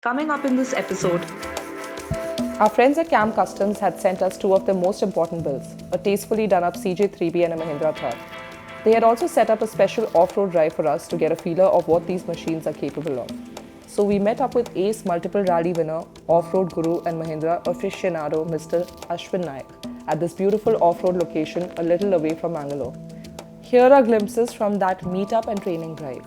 Coming up in this episode, Our friends at KAM Customs had sent us two of their most important bills, a tastefully done up CJ3B and a Mahindra Thar. They had also set up a special off-road drive for us to get a feeler of what these machines are capable of. So we met up with ace multiple rally winner, off-road guru and Mahindra aficionado Mr. Aswin Naik at this beautiful off-road location a little away from Mangalore. Here are glimpses from that meet-up and training drive.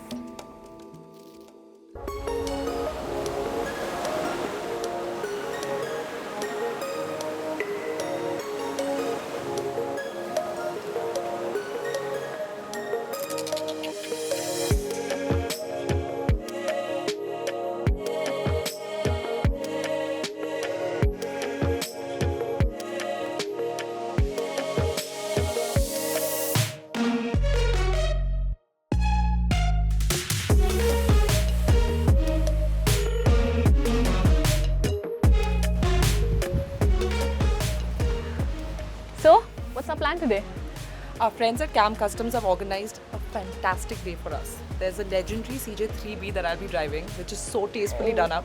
So, what's our plan today? Our friends at KAM Customs have organized a fantastic day for us. There's a legendary CJ3B that I'll be driving, which is so tastefully done up,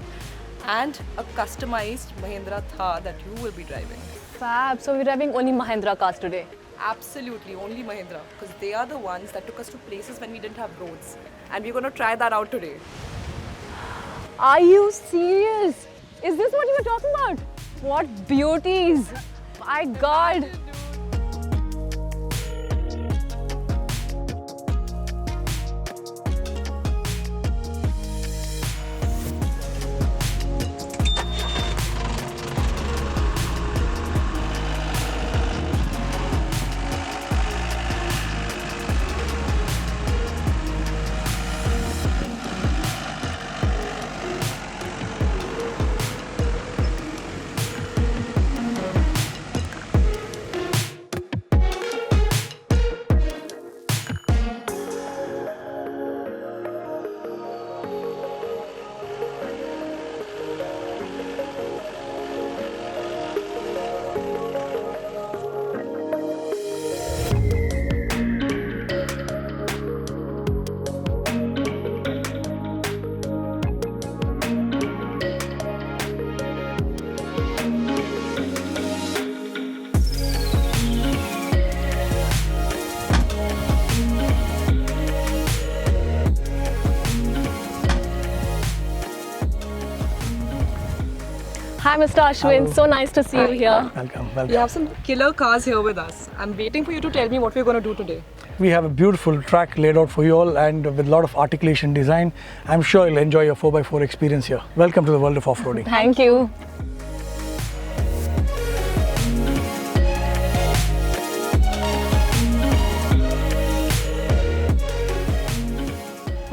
and a customized Mahindra Thar that you will be driving. Fab. So we're driving only Mahindra cars today. Absolutely, only Mahindra, because they are the ones that took us to places when we didn't have roads. And we're going to try that out today. Are you serious? Is this what you were talking about? What beauties! My God! Hi, Mr. Ashwin. Hello. So nice to see you here. Welcome. We have some killer cars here with us. I'm waiting for you to tell me what we're going to do today. We have a beautiful track laid out for you all and with a lot of articulation design. I'm sure you'll enjoy your 4x4 experience here. Welcome to the world of off-roading. Thank you.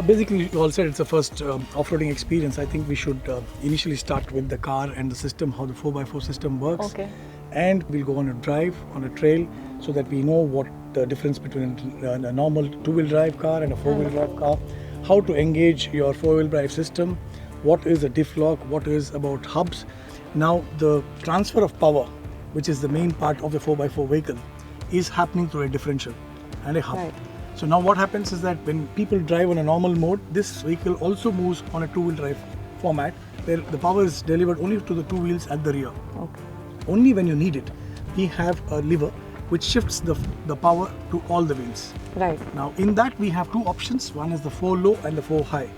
Basically, you all said it's the first off-roading experience. I think we should initially start with the car and the system, how the 4x4 system works. Okay. And we'll go on a drive, on a trail, so that we know what the difference between a normal two-wheel drive car and a four-wheel drive car, how to engage your four-wheel drive system, what is a diff lock, what is about hubs. Now, the transfer of power, which is the main part of the 4x4 vehicle, is happening through a differential and a hub. Right. So now what happens is that when people drive on a normal mode, this vehicle also moves on a two-wheel drive format where the power is delivered only to the two wheels at the rear. Okay. Only when you need it, we have a lever which shifts the power to all the wheels. Right. Now in that we have two options, one is the 4 low and the 4 high.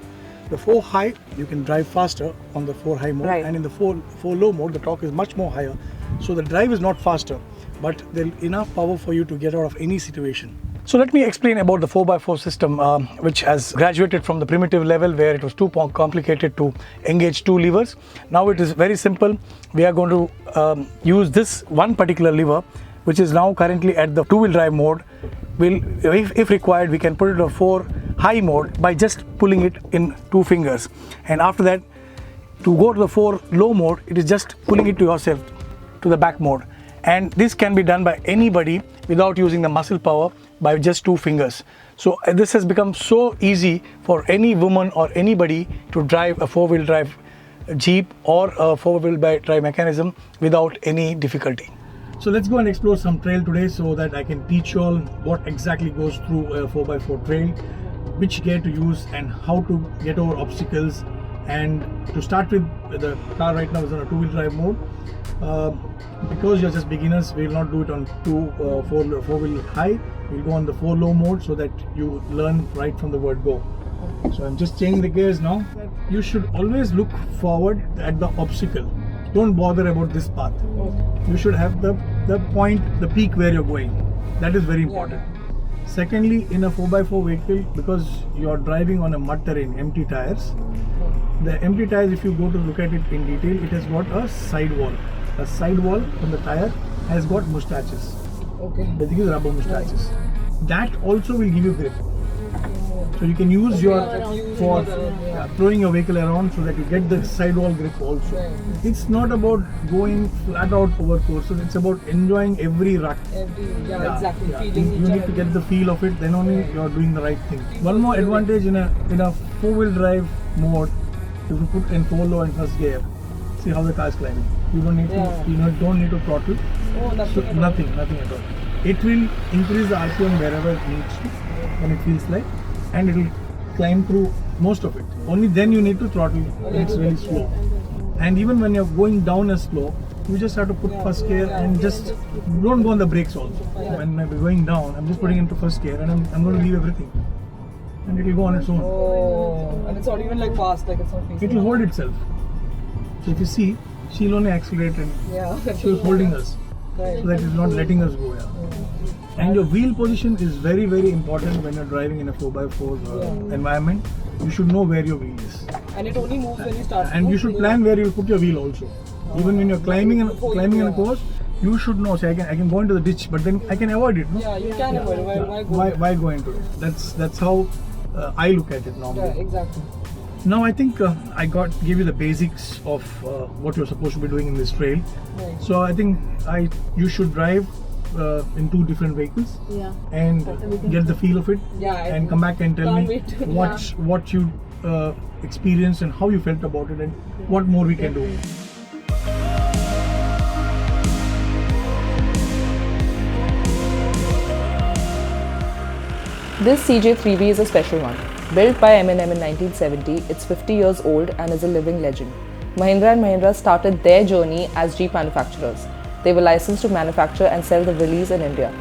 The 4 high, you can drive faster on the 4 high mode, Right. and in the 4 low mode, the torque is much more higher. So the drive is not faster, but there's enough power for you to get out of any situation. So let me explain about the 4x4 system, which has graduated from the primitive level where it was too complicated to engage two levers. Now it is very simple. We are going to use this one particular lever, which is now currently at the two-wheel drive mode. If required, we can put it in a 4 high mode by just pulling it in 2 fingers. And after that, to go to the 4 low mode, it is just pulling it to yourself to the back mode. And this can be done by anybody without using the muscle power by just 2 fingers. So this has become so easy for any woman or anybody to drive a 4-wheel drive Jeep or a 4-wheel drive mechanism without any difficulty. So let's go and explore some trail today so that I can teach you all what exactly goes through a 4x4 trail, which gear to use and how to get over obstacles And to start with, the car right now is on a two-wheel drive mode. Because you're just beginners, we will not do it on four-wheel high. We'll go on the four-low mode so that you learn right from the word go. So I'm just changing the gears now. You should always look forward at the obstacle. Don't bother about this path. You should have the point, the peak where you're going. That is very important. Secondly, in a 4x4 vehicle, because you're driving on a mud terrain, empty tires, the empty tires, if you go to look at it in detail, it has got a sidewall. A sidewall on the tire has got mustaches. Okay. Basically, rubber mustaches. That also will give you grip. So you can use for throwing your vehicle around so that you get the sidewall grip also. It's not about going flat out over courses. It's about enjoying every rut. Exactly. You need to get the feel of it. Then only you're doing the right thing. One more advantage in a four-wheel drive mode, if you put in four-low and first gear, see how the car is climbing. You don't need to. Don't need to throttle. Nothing at all. It will increase the RPM wherever it needs to, when it feels like, and it will climb through most of it. Only then you need to throttle when it's really slow. And even when you're going down as slow, you just have to put first gear and just don't go on the brakes also. When I'm going down, I'm just putting into first gear and I'm going to leave everything. And it will go on its own. Oh, and it's not even like fast, like it's not facing. It will hold itself. So if you see, she'll only accelerate and she was holding us. So that it's not letting us go. And your wheel position is very, very important when you're driving in a 4x4 environment. You should know where your wheel is. And it only moves when you start. And you should plan where you put your wheel also. Even when you're climbing in a course, you should know. Say, I can go into the ditch, but then I can avoid it. No? Yeah, you can avoid it. Why go into it? That's how I look at it normally. Yeah, exactly. Now I think I gave you the basics of what you're supposed to be doing in this trail. Right. So I think you should drive in two different vehicles and get the feel of it, and come back and tell me what you experienced and how you felt about it and what more we can do. This CJ3B is a special one. Built by M&M in 1970, it's 50 years old and is a living legend. Mahindra and Mahindra started their journey as Jeep manufacturers. They were licensed to manufacture and sell the Willys in India.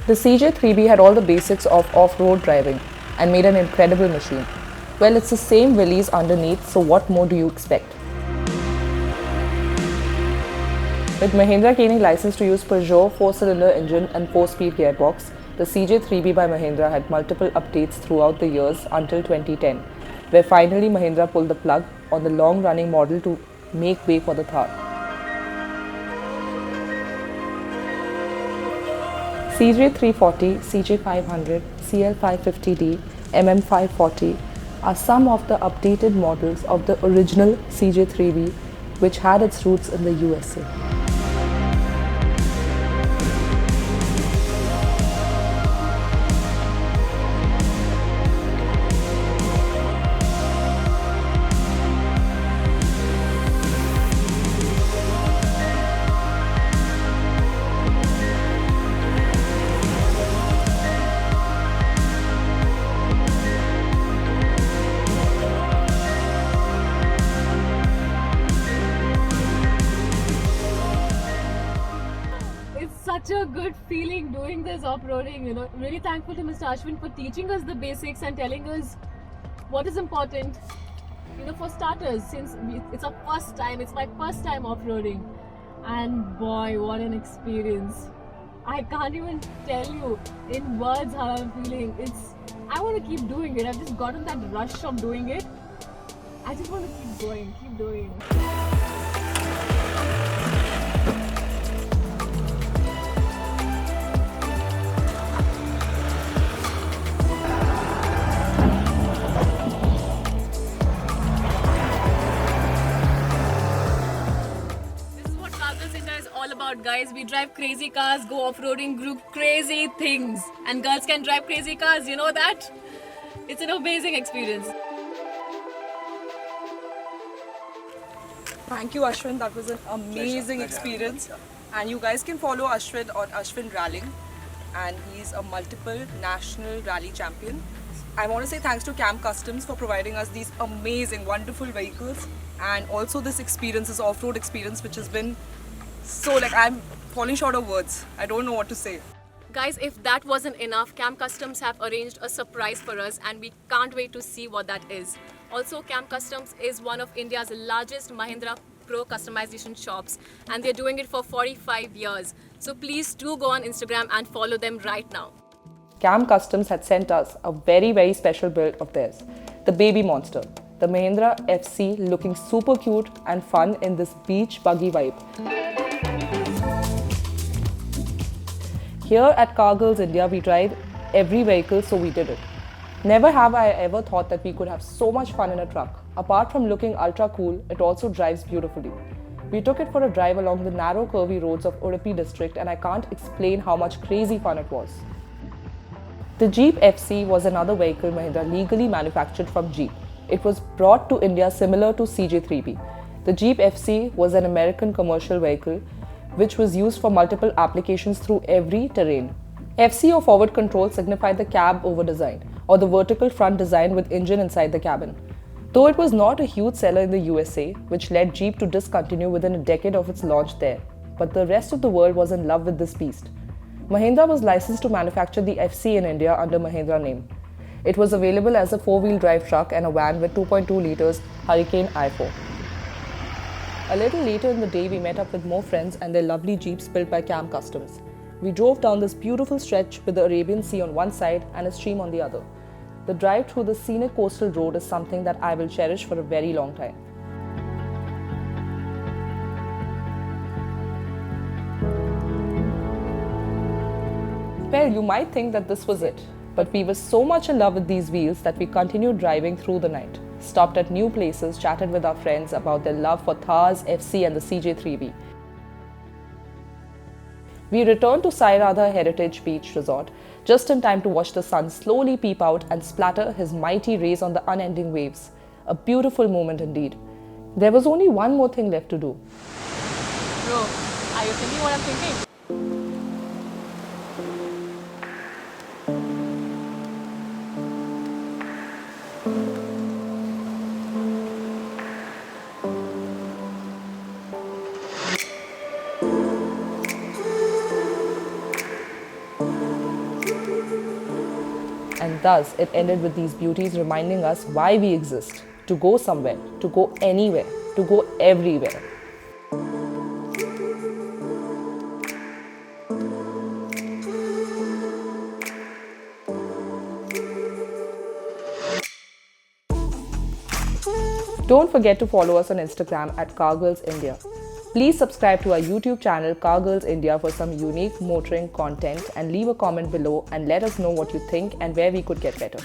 The CJ3B had all the basics of off-road driving and made an incredible machine. Well, it's the same Willys underneath, so what more do you expect? With Mahindra gaining license to use Peugeot 4-cylinder engine and 4-speed gearbox, the CJ3B by Mahindra had multiple updates throughout the years until 2010, where finally Mahindra pulled the plug on the long-running model to make way for the Thar. CJ340, CJ500, CL550D, MM540 are some of the updated models of the original CJ3B, which had its roots in the USA. Such a good feeling doing this off-roading, you know. Really thankful to Mr. Aswin for teaching us the basics and telling us what is important, you know, for starters, since it's our first time, it's my first time off-roading, and boy, what an experience. I can't even tell you in words how I'm feeling. I want to keep doing it. I've just gotten that rush of doing it. I just want to keep doing. Guys, we drive crazy cars, go off-roading, do crazy things, and girls can drive crazy cars, you know that? It's an amazing experience. Thank you, Ashwin. That was an amazing experience. And you guys can follow Ashwin on Ashwin Rallying, and he's a multiple national rally champion. I want to say thanks to KAM Customs for providing us these amazing, wonderful vehicles, and also this experience, this off-road experience, which has been so, like, I'm falling short of words. I don't know what to say. Guys, if that wasn't enough, KAM Customs have arranged a surprise for us and we can't wait to see what that is. Also, KAM Customs is one of India's largest Mahindra Pro customization shops and they're doing it for 45 years. So please do go on Instagram and follow them right now. KAM Customs had sent us a very special build of theirs, the Baby Monster, the Mahindra FC, looking super cute and fun in this beach buggy vibe. Here at Car Girls India, we drive every vehicle, so we did it. Never have I ever thought that we could have so much fun in a truck. Apart from looking ultra cool, it also drives beautifully. We took it for a drive along the narrow curvy roads of Udupi district and I can't explain how much crazy fun it was. The Jeep FC was another vehicle Mahindra legally manufactured from Jeep. It was brought to India similar to CJ3B. The Jeep FC was an American commercial vehicle which was used for multiple applications through every terrain. FC or forward control signified the cab over design or the vertical front design with engine inside the cabin. Though it was not a huge seller in the USA, which led Jeep to discontinue within a decade of its launch there, but the rest of the world was in love with this beast. Mahindra was licensed to manufacture the FC in India under Mahindra name. It was available as a 4-wheel drive truck and a van with 2.2 litres Hurricane i4. A little later in the day, we met up with more friends and their lovely Jeeps built by KAM Customs. We drove down this beautiful stretch with the Arabian Sea on one side and a stream on the other. The drive through the scenic coastal road is something that I will cherish for a very long time. Well, you might think that this was it, but we were so much in love with these wheels that we continued driving through the night. Stopped at new places, chatted with our friends about their love for Thars, FC and the CJ3B. We returned to Sai Radha Heritage Beach Resort just in time to watch the sun slowly peep out and splatter his mighty rays on the unending waves. A beautiful moment indeed. There was only one more thing left to do. Bro, are you thinking what I'm thinking? And thus, it ended with these beauties reminding us why we exist. To go somewhere, to go anywhere, to go everywhere. Don't forget to follow us on Instagram at Car Girls India. Please subscribe to our YouTube channel Car Girls India for some unique motoring content and leave a comment below and let us know what you think and where we could get better.